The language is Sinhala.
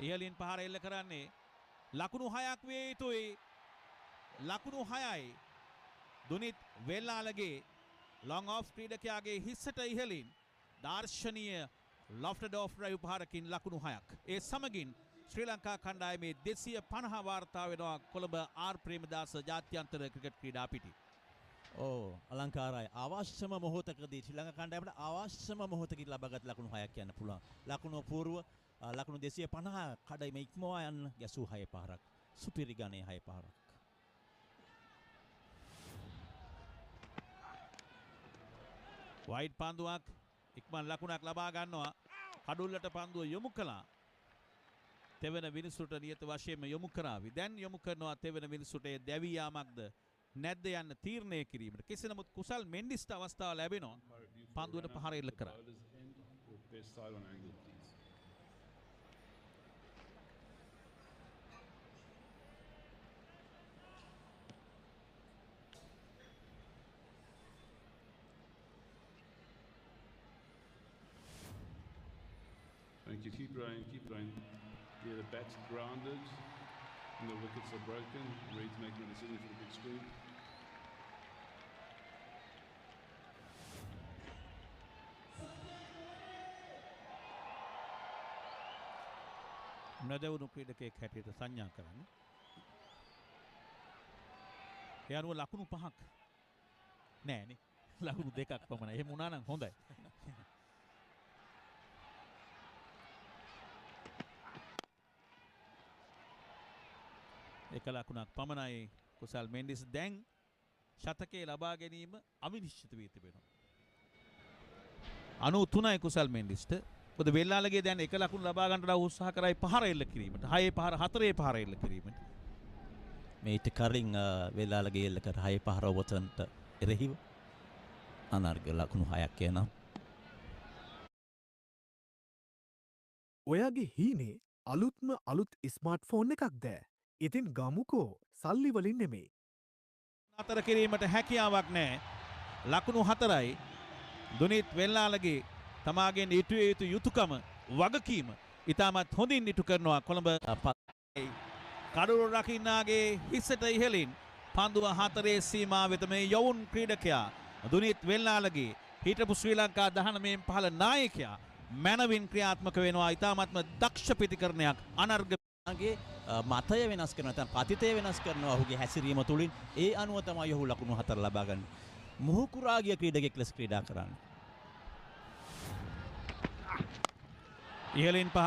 ඉහලින් පහර එල්ල කරන්නේ ලකුණු 6ක් වේ යුතුයි. ලකුණු 6යි. දුනිත් වෙල්ලාලගේ ලොං ඔෆ් ක්‍රීඩකයාගේ හිස්සට ඉහලින් දාර්ශනීය ලොෆ්ටඩ් ඔෆ් ඩ්‍රයිව් පහරකින් ලකුණු 6ක්. ඒ සමගින් ශ්‍රී ලංකා කණ්ඩායමේ 250 වාර්තා වෙනවා කොළඹ ආර් ප්‍රේමදාස ජාත්‍යන්තර ක්‍රිකට් ක්‍රීඩා පිටි. අලංකාරයි අවශ්‍යම මොහොතකදී ශ්‍රී ලංකා කණ්ඩායමට අවශ්‍යම මොහොතකදී ලබාගත් ලකුණු 6ක් කියන්න පුළුවන්. ලකුණු පූර්ව ලකුණු 250 කඩයිම ඉක්මවා යන ගැසූ 6 පහරක්. සුපිරි ගණේ 6 පහරක්. වයිඩ් පන්දුවක් ඉක්මන් ලකුණක් ලබා ගන්නවා. කඩුල්ලට පන්දුව යොමු කළා. තෙවන මිනිසුන්ට නියත වශයෙන්ම යොමු කරાવી. දැන් යොමු කරනවා තෙවන මිනිසුන්ට දැවී යාමක්ද නැද්ද යන්න තීරණය කිරීමට. කෙසේ නමුත් කුසල් මෙන්ඩිස්ට අවස්ථාව ලැබෙනවා. පන්දුවට පහර එල්ල කරා. Thank you. Keep running, keep running. Yeah, the bat's grounded and the wickets are broken. Ready to make a decision for the big screen. නොදැවුණු ක්‍රීඩකයෙක් හැටියට සංඥා කරන්න. ඒ අනුව ලකුණු 5ක් නෑනේ. ලකුණු 2ක් පමණයි. එහෙම වුණා නම් හොඳයි. එක ලකුණක් පමණයි කුසල් මෙන්ඩිස් දැන් ශතකයේ ලබා ගැනීම අවිනිශ්චිත වී තිබෙනවා. 93යි කුසල් මෙන්ඩිස්ට. පොද වෙල්ලාලගේ දැන් එක ලකුණු ලබා ගන්නට උත්සාහ කරයි පහර එල්ල කිරීමට. 6 පහර 4 පහර එල්ල කිරීමට. මේ ඊට කලින් වෙල්ලාලගේ එල්ල කර 6 පහර වතන්ට එරෙහිව අනර්ග ලකුණු 6ක් කියනවා. ඔයාගේ හීනේ අලුත් ස්මාර්ට්ෆෝන් එකක්ද? ඉතින් ගමුකෝ සල්ලි වලින් නෙමෙයි. අතර කිරීමට හැකියාවක් නැහැ. ලකුණු 4යි. දුනිත් වෙල්ලාලගේ තමාගෙන් ඉටුවේ යුතු යුතුයකම වගකීම ඉතාමත් හොඳින් ඉටු කරනවා. කොළඹ කඩුළු රකින්නාගේ හිස්සට ඉහලින් පන්දුව 4 සීමා වෙත මේ යවුන් ක්‍රීඩකයා දුනිත් වෙල්ලාලගේ හිටපු ශ්‍රී ලංකා 19 15 නායකයා මැනවින් ක්‍රියාත්මක වෙනවා. ඉතාමත්ම දක්ෂ පිටිකරණයක් අනර්ගගේ මතය වෙනස් කරනවා නැත්නම් පතිතය වෙනස් කරනවා ඔහුගේ හැසිරීම තුළින්. ඒ අනුව තමයි ඔහු ලකුණු 4 ලබා ගන්නේ. මුහුකුරාගිය ක්‍රීඩකෙක් ලෙස ක්‍රීඩා කරන්නේ. ඉහලින් පහර